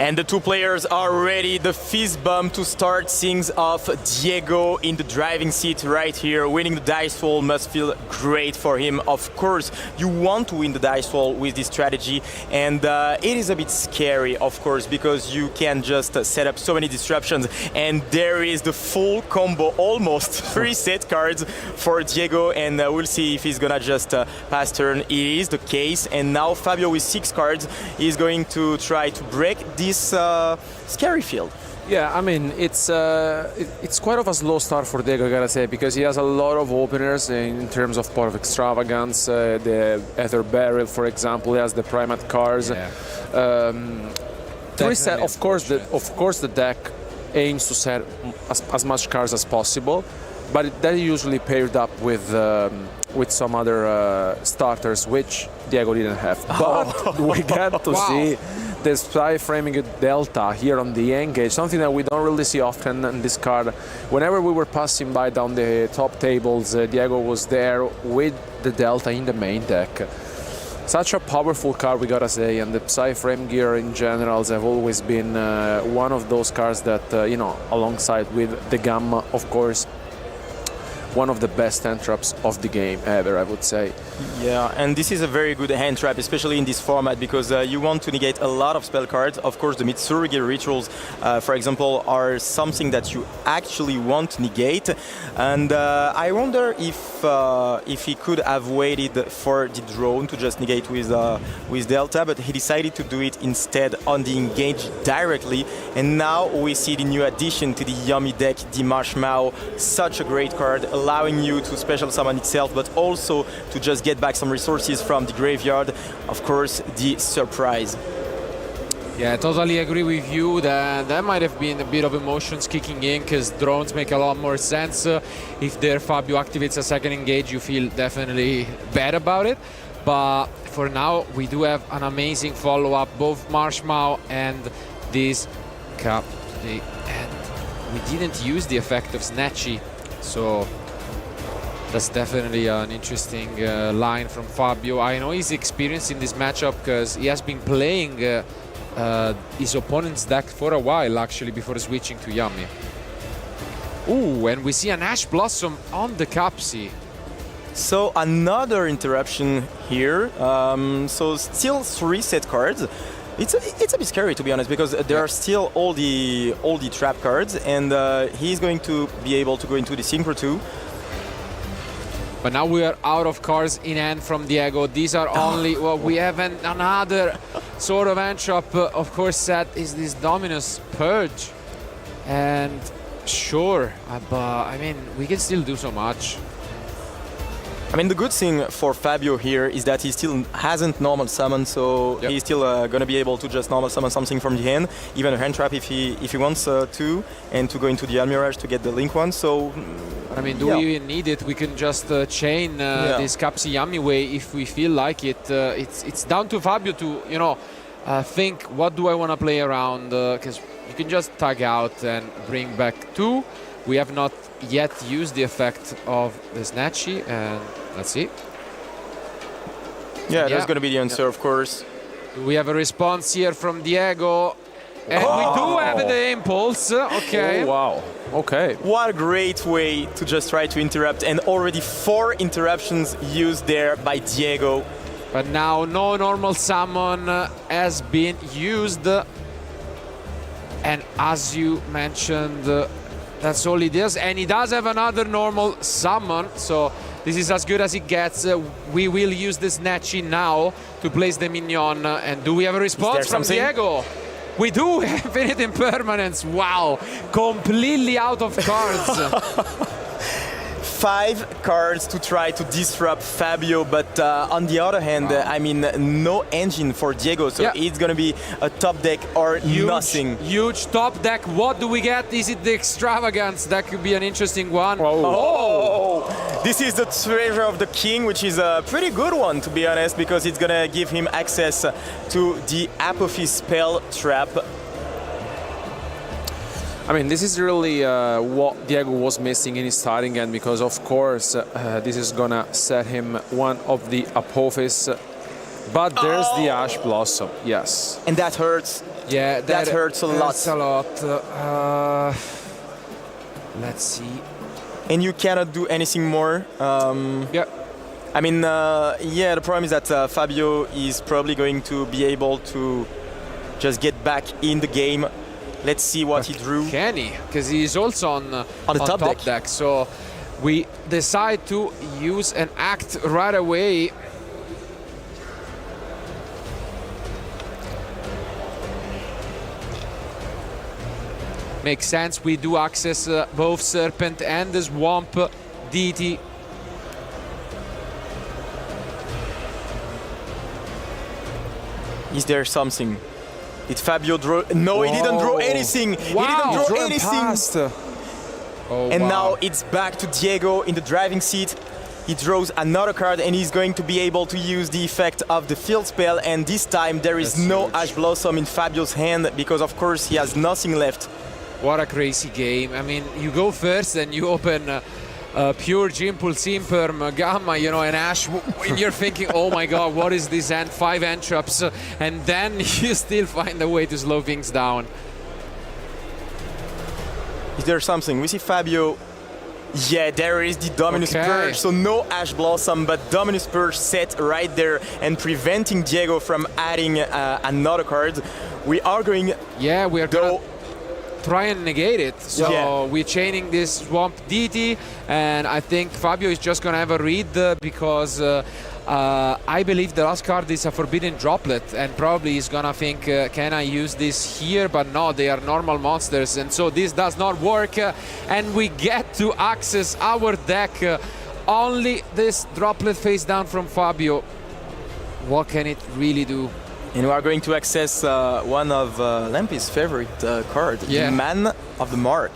And the two players are ready. The fist bump to start things off. Diego in the driving seat right here. Winning the dice roll must feel great for him. Of course, you want to win the dice roll with this strategy. And it is a bit scary, of course, because you can just set up so many disruptions. And there is the full combo, almost 3 set cards for Diego. And we'll see if he's gonna just pass turn. It is the case. And now Fabio with 6 cards is going to try to break this scary field. Yeah, I mean, it's quite of a slow start for Diego, I gotta say, because he has a lot of openers in terms of Pot of Extravagance, the Ether Barrel, for example. He has the Primate cards. Yeah. Of course, the deck aims to set as much cards as possible, but that usually paired up with some other starters, which Diego didn't have. But we get to see this Spy Framing Delta here on the Engage, something that we don't really see often in this card. Whenever we were passing by down the top tables, Diego was there with the Delta in the main deck. Such a powerful card, we gotta say, and the Psy Frame Gear in general have always been one of those cards that, alongside with the Gamma, of course, one of the best hand traps of the game ever, I would say. Yeah, and this is a very good hand trap, especially in this format, because you want to negate a lot of spell cards. Of course, the Mitsurugi rituals, for example, are something that you actually want to negate. And I wonder if he could have waited for the drone to just negate with Delta, but he decided to do it instead on the engage directly. And now we see the new addition to the Yummy deck, the Marshmallow. Such a great card, allowing you to special summon itself, but also to just get back some resources from the graveyard. Of course, the surprise. Yeah, I totally agree with you. That might have been a bit of emotions kicking in, because drones make a lot more sense. If there Fabio activates a second engage, you feel definitely bad about it. But for now, we do have an amazing follow-up, both Marshmallow and this Cup. And we didn't use the effect of Snatchy, so that's definitely an interesting line from Fabio. I know he's experienced in this matchup because he has been playing his opponent's deck for a while, actually, before switching to Yummy. Ooh, and we see an Ash Blossom on the Capsi. So another interruption here. So still 3 set cards. It's a bit scary, to be honest, because there are still all the trap cards, and he's going to be able to go into the Synchro 2. But now we are out of cards in hand from Diego. These are only, well, we have another sort of hand trap, of course, set is this Dominus Purge. And sure, but I mean, we can still do so much. I mean, the good thing for Fabio here is that he still hasn't normal summoned, so he's still going to be able to just normal summon something from the hand, even a hand trap if he wants to, and to go into the Almirage to get the Link one. So, I mean, do we even need it? We can just chain this Capsi Yummy way if we feel like it. It's down to Fabio to, think, what do I want to play around? Because you can just tag out and bring back 2. We have not yet used the effect of the Snatchy, and let's see. Yeah, that's going to be the answer, of course. We have a response here from Diego, and we do have the impulse. Okay. Oh, wow. Okay. What a great way to just try to interrupt, and already 4 interruptions used there by Diego. But now no normal summon has been used, and as you mentioned, that's all he does, and he does have another normal summon, so this is as good as it gets. We will use the Snatchy now to place the Minion, and do we have a response from Diego? We do, Infinite Impermanence, wow, completely out of cards. 5 cards to try to disrupt Fabio, but on the other hand, I mean, no engine for Diego, so it's going to be a top deck or nothing. Huge top deck. What do we get? Is it the Extravagance? That could be an interesting one. This is the Treasure of the King, which is a pretty good one, to be honest, because it's going to give him access to the Apophis spell trap. I mean, this is really what Diego was missing in his starting end, because of course this is gonna set him one of the Apophis. But there's the Ash Blossom, yes. And that hurts. Yeah, that hurts a lot. Hurts a lot. Let's see. And you cannot do anything more. Yeah. I mean, yeah, the problem is that Fabio is probably going to be able to just get back in the game. Let's see what he drew. Can he? Because he's also on the top deck. So we decide to use an act right away. Makes sense. We do access both Serpent and the Swamp deity. Is there something? Did Fabio draw? No, he didn't draw anything. Wow. He didn't draw Drawn anything. past. Oh, And wow. now it's back to Diego in the driving seat. He draws another card and he's going to be able to use the effect of the field spell. And this time there is That's no huge. Ash Blossom in Fabio's hand because of course he has nothing left. What a crazy game. I mean, you go first and you open Pure, Impulse, Imperm, Gamma, you know, and Ash. And you're thinking, oh my god, what is this hand? 5 entraps. And then you still find a way to slow things down. Is there something? We see Fabio. Yeah, there is the Dominus Okay. Purge. So no Ash Blossom, but Dominus Purge set right there and preventing Diego from adding another card. We are going. Yeah, we are Though- gonna try and negate it. So Yeah. we're chaining this Swamp deity, and I think Fabio is just gonna have a read because I believe the last card is a Forbidden Droplet, and probably he's gonna think, can I use this here? But no, they are normal monsters, and so this does not work. And we get to access our deck. Only this Droplet face down from Fabio. What can it really do? And we are going to access one of Lampy's favorite cards, Yeah. the Man of the Mark.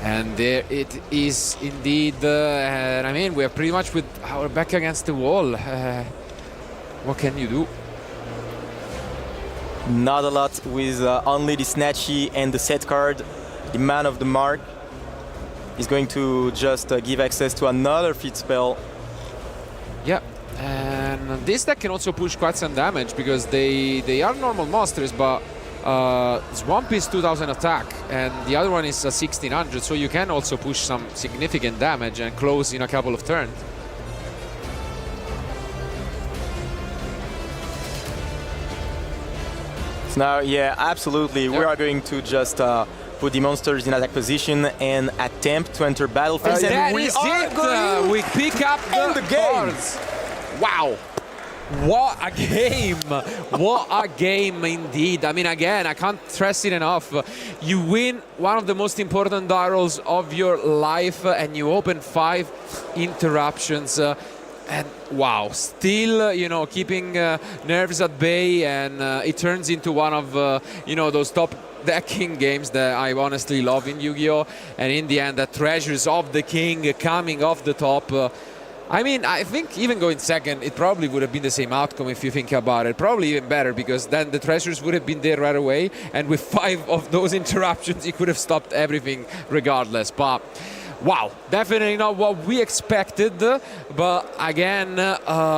And there it is indeed. And I mean, we're pretty much with our back against the wall. What can you do? Not a lot with only the Snatchy and the set card. The Man of the Mark is going to just give access to another feat spell. Yeah. And this deck can also push quite some damage because they are normal monsters, but Swamp is 2000 attack and the other one is a 1600, so you can also push some significant damage and close in a couple of turns. So now, yeah, absolutely. We Yeah. are going to just put the monsters in attack position and attempt to enter battle phase. And That we is are it! going We pick up end the the game. cards. Wow. What a game! What a game indeed. I mean, again, I can't stress it enough. You win one of the most important die rolls of your life and you open 5 interruptions. And wow, still, you know, keeping nerves at bay, and it turns into one of, you know, those top decking games that I honestly love in Yu-Gi-Oh! And in the end, the treasures of the king coming off the top. I mean, I think even going second, it probably would have been the same outcome if you think about it. Probably even better, because then the treasures would have been there right away. And with 5 of those interruptions, he could have stopped everything regardless. But wow, definitely not what we expected. But again,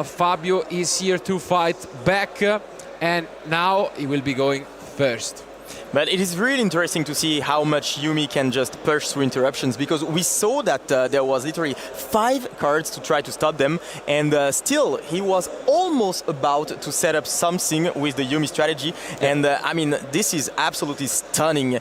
Fabio is here to fight back. And now he will be going first. But it is really interesting to see how much Yumi can just push through interruptions, because we saw that there was literally 5 cards to try to stop them, and still he was almost about to set up something with the Yumi strategy. And I mean, this is absolutely stunning.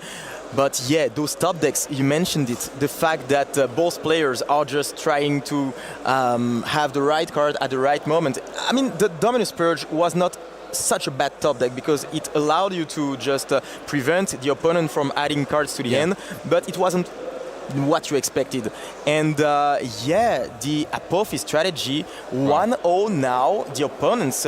But yeah, those top decks, you mentioned it, the fact that both players are just trying to have the right card at the right moment. I mean, the Dominus Purge was not such a bad top deck because it allowed you to just prevent the opponent from adding cards to the end, but it wasn't what you expected. And yeah, the Apophis strategy, 1-0 now, the opponents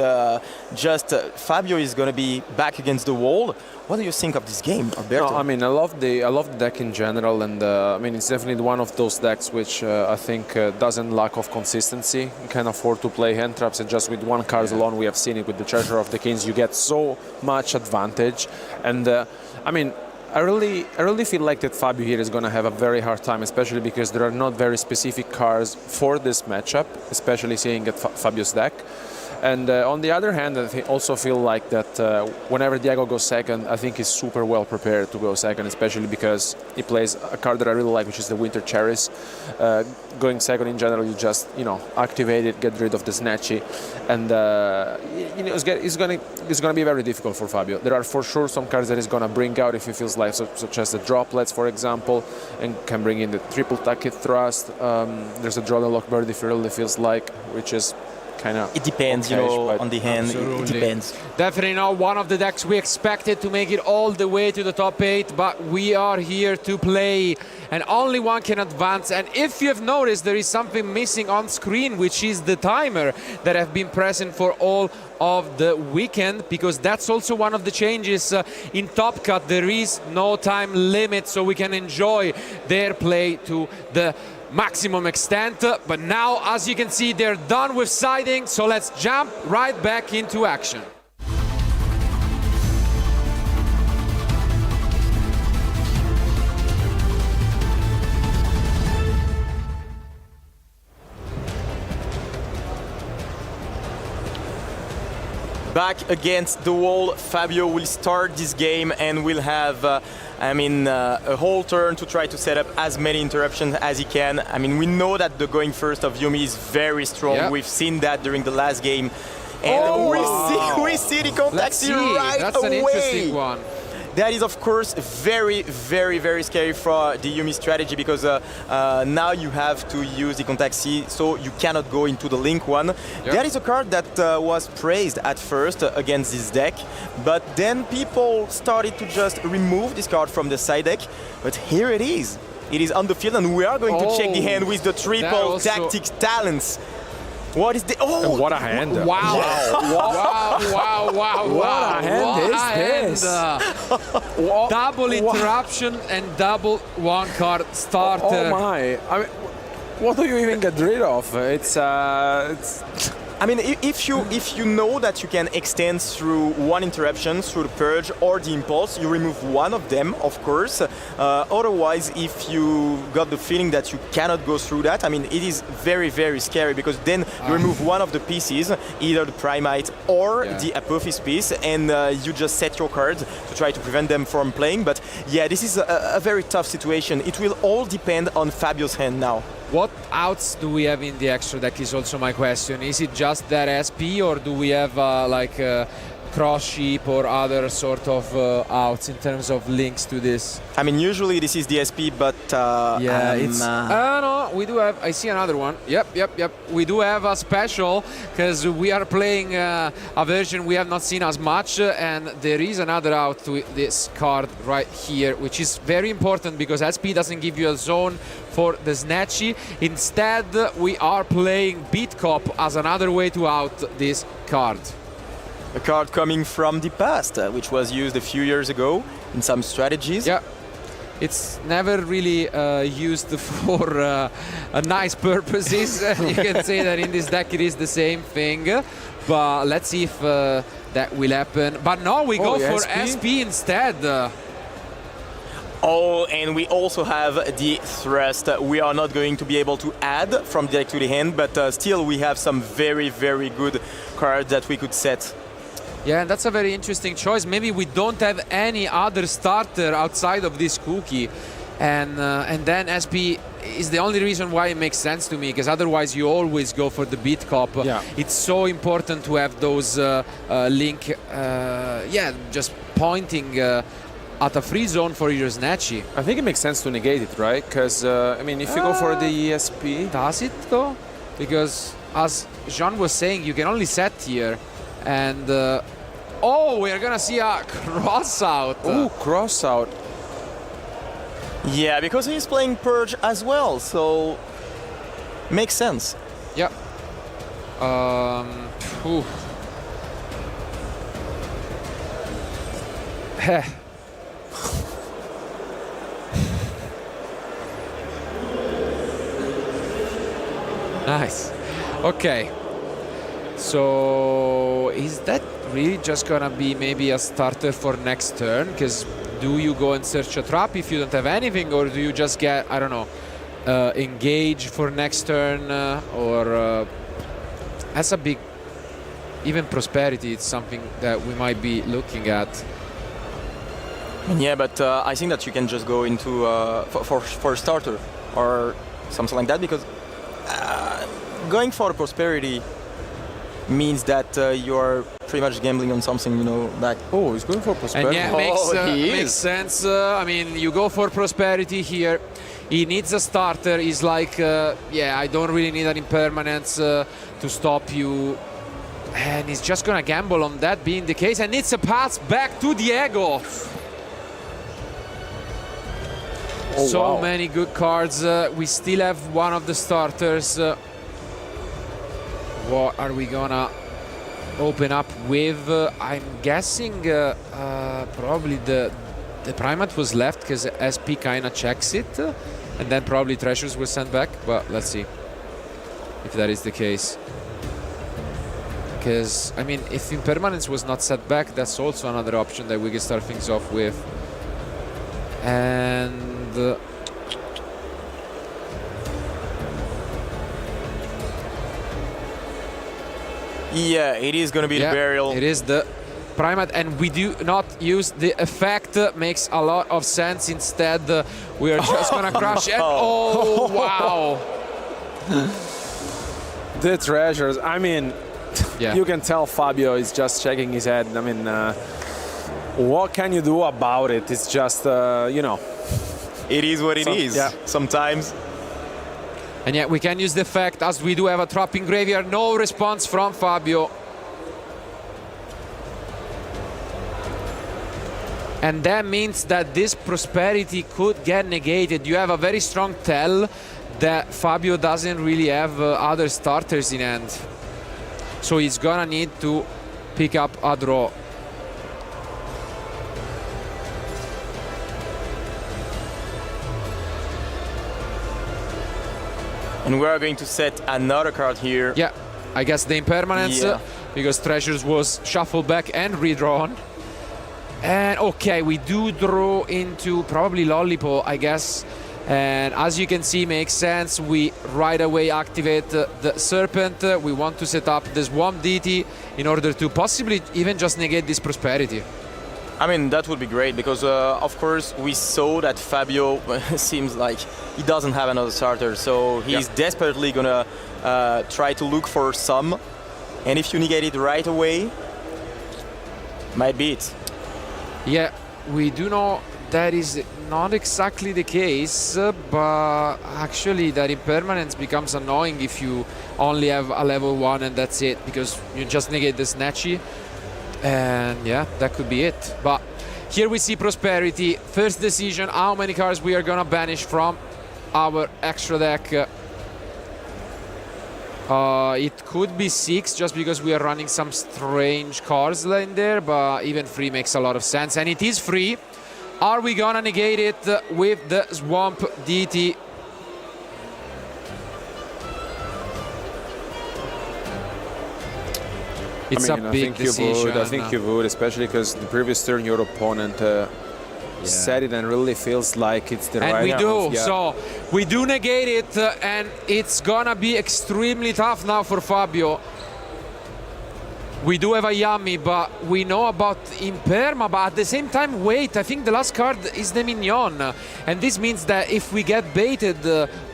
Fabio is going to be back against the wall. What do you think of this game, Alberto? No, I mean, I love the deck in general, and I mean, it's definitely one of those decks which I think doesn't lack of consistency. You can afford to play hand traps, and just with 1 card alone, we have seen it with the Treasure of the Kings. You get so much advantage, and I mean, I really feel like that Fabio here is going to have a very hard time, especially because there are not very specific cards for this matchup, especially seeing at Fabio's deck. And on the other hand, I also feel like that whenever Diego goes second, I think he's super well prepared to go second, especially because he plays a card that I really like, which is the Winter Cherries. Going second in general, you just activate it, get rid of the Snatchy, and it's gonna be very difficult for Fabio. There are for sure some cards that he's gonna bring out if he feels like, such as the Droplets, for example, and can bring in the triple Tacket Thrust. There's a Draw the Lock Bird if he really feels like, which is kind of. It depends, on the hand. It depends. Definitely not one of the decks we expected to make it all the way to the top 8, but we are here to play, and only one can advance. And if you have noticed, there is something missing on screen, which is the timer that have been present for all of the weekend, because that's also one of the changes in Top Cut. There is no time limit, so we can enjoy their play to the maximum extent. But now, as you can see, they're done with siding, so let's jump right back into action. Back against the wall, Fabio will start this game and will have a whole turn to try to set up as many interruptions as he can. I mean, we know that the going first of Yumi is very strong. Yep. We've seen that during the last game. And we see the contact right That's away. An interesting one. That is, of course, very, very, very scary for the Yumi strategy, because now you have to use the contact C, so you cannot go into the link one. Yep. That is a card that was praised at first against this deck, but then people started to just remove this card from the side deck. But here it is. It is on the field, and we are going to check the hand with the triple Tactics Talents. What is the... Oh! What a hand. Wow. Wow. What a hand is this? Double interruption and double one card starter. Oh my. I mean, what do you even get rid of? It's I mean, if you know that you can extend through one interruption, through the Purge or the Impulse, you remove one of them, of course. Otherwise, if you got the feeling that you cannot go through that, I mean, it is very, very scary, because then you remove one of the pieces, either the Primite or the Apophis piece, and you just set your cards to try to prevent them from playing. But yeah, this is a very tough situation. It will all depend on Fabio's hand now. What outs do we have in the extra deck is also my question. Is it just that SP, or do we have cross sheep or other sort of outs in terms of links to this? I mean, usually this is the SP, but no, we do have. I see another one. Yep. We do have a special, because we are playing a version we have not seen as much, and there is another out to this card right here, which is very important, because SP doesn't give you a zone for the Snatchy. Instead, we are playing Beat Cop as another way to out this card. A card coming from the past, which was used a few years ago in some strategies. Yeah, it's never really used for nice purposes. You can say that in this deck it is the same thing, but let's see if that will happen. But no, we go for SP instead. Oh, and we also have the Thrust. We are not going to be able to add from the deck to the hand, but still we have some very, very good cards that we could set. Yeah, and that's a very interesting choice. Maybe we don't have any other starter outside of this cookie, and then SP is the only reason why it makes sense to me, because otherwise you always go for the Beat Cop. Yeah. It's so important to have those link, just pointing at a free zone for your Snatchy. I think it makes sense to negate it, right? Because, I mean, if you go for the ESP... Does it, though? Because, as Jean was saying, you can only set here. And, we're gonna see a cross-out. Ooh, cross-out. Yeah, because he's playing Purge as well, so... makes sense. Yeah. Heh. Nice. Okay. So is that really just gonna be maybe a starter for next turn? Because do you go and search a trap if you don't have anything, or do you just get, I don't know, engage for next turn, or that's a big even Prosperity, it's something that we might be looking at. Yeah, but I think that you can just go into for a starter or something like that, because going for Prosperity means that you're pretty much gambling on something, you know, like... Oh, he's going for Prosperity. And yeah, makes sense. I mean, you go for Prosperity here. He needs a starter. He's like, yeah, I don't really need an impermanence to stop you. And he's just gonna gamble on that being the case. And it's a pass back to Diego. Oh, So wow. many good cards. We still have one of the starters. What are we gonna open up with? I'm guessing probably the Primate was left because SP kinda checks it, and then probably Treasures were sent back, but let's see if that is the case. Because, I mean, if Impermanence was not set back, that's also another option that we can start things off with. And Yeah, it is going to be the burial. It is the Primate, and we do not use the effect. Makes a lot of sense. Instead, we are just gonna crush it. Oh, wow. The Treasures, I mean, Yeah. you can tell Fabio is just shaking his head. I mean, what can you do about it? It's just, you know. It is what it is. Yeah. Sometimes. And yet we can use the effect as we do have a trap in graveyard. No response from Fabio. And that means that this Prosperity could get negated. You have a very strong tell that Fabio doesn't really have other starters in hand. So he's gonna need to pick up a draw. And we are going to set another card here. Yeah, I guess the Impermanence, because Treasures was shuffled back and redrawn. And okay, we do draw into probably Lollipop, I guess. And as you can see, makes sense. We right away activate the Serpent. We want to set up the Swamp Deity in order to possibly even just negate this Prosperity. I mean, that would be great because, of course, we saw that Fabio seems like he doesn't have another starter. So he's desperately going to try to look for some. And if you negate it right away, might be it. Yeah, we do know that is not exactly the case, but actually that Impermanence becomes annoying if you only have a level 1 and that's it, because you just negate the Snatchy. And yeah, that could be it. But here we see Prosperity. First decision, how many cards we are gonna banish from our extra deck. It could be 6 just because we are running some strange cards in there, but even 3 makes a lot of sense. And it is free. Are we gonna negate it with the Swamp Deity? It's a big decision. I think you would, especially because the previous turn your opponent said it and really feels like it's the right And we do, move. Yeah. so we do negate it, and it's gonna be extremely tough now for Fabio. We do have a Yummy, but we know about Imperma, but at the same time, wait, I think the last card is the Mignon. And this means that if we get baited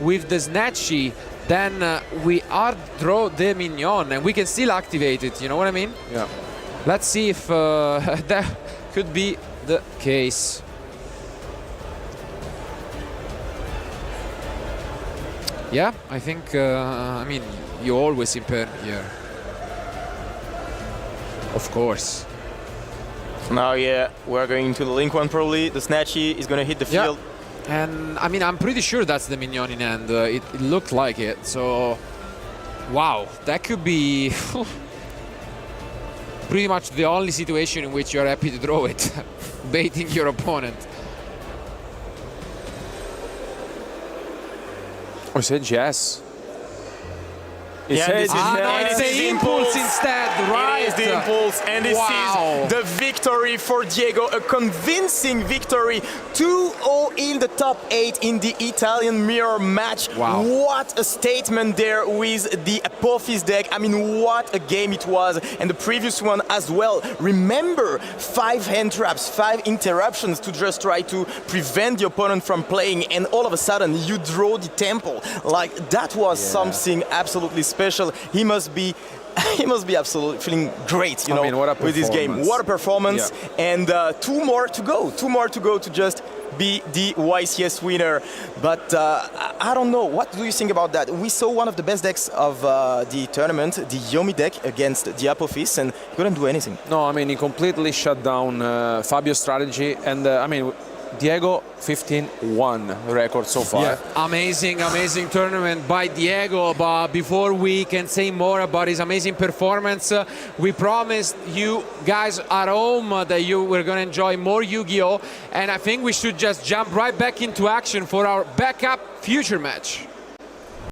with the Snatchy, then we hard draw the Mignon, and we can still activate it, you know what I mean? Yeah. Let's see if that could be the case. Yeah, I think, I mean, you always impair here. Of course. Now, yeah, we're going to the Link one probably. The Snatchy is going to hit the field. And I mean, I'm pretty sure that's the Mignon in hand. It looked like it. So, wow, that could be pretty much the only situation in which you're happy to draw it, baiting your opponent. I said yes. It's Yeah, this hedging. is- No, and it's this is the impulse instead, right? It is the impulse, and this Wow. is the victory for Diego, a convincing victory. 2-0 in the top 8 in the Italian mirror match. Wow. What a statement there with the Apophis deck. I mean, what a game it was, and the previous one as well. Remember, 5 hand traps, 5 interruptions to just try to prevent the opponent from playing, and all of a sudden you draw the temple. Like, that was something absolutely special. He must be absolutely feeling great, you know, mean, what a with this game. performance. What a performance! Yeah. And 2 more to go. 2 more to go to just be the YCS winner. But I don't know. What do you think about that? We saw one of the best decks of the tournament, the Yomi deck against the Apophis, and he couldn't do anything. No, I mean, he completely shut down Fabio's strategy, and I mean, Diego 15-1 record so far. Amazing tournament by Diego. But before we can say more about his amazing performance, we promised you guys at home that you were going to enjoy more Yu-Gi-Oh! And I think we should just jump right back into action for our backup future match.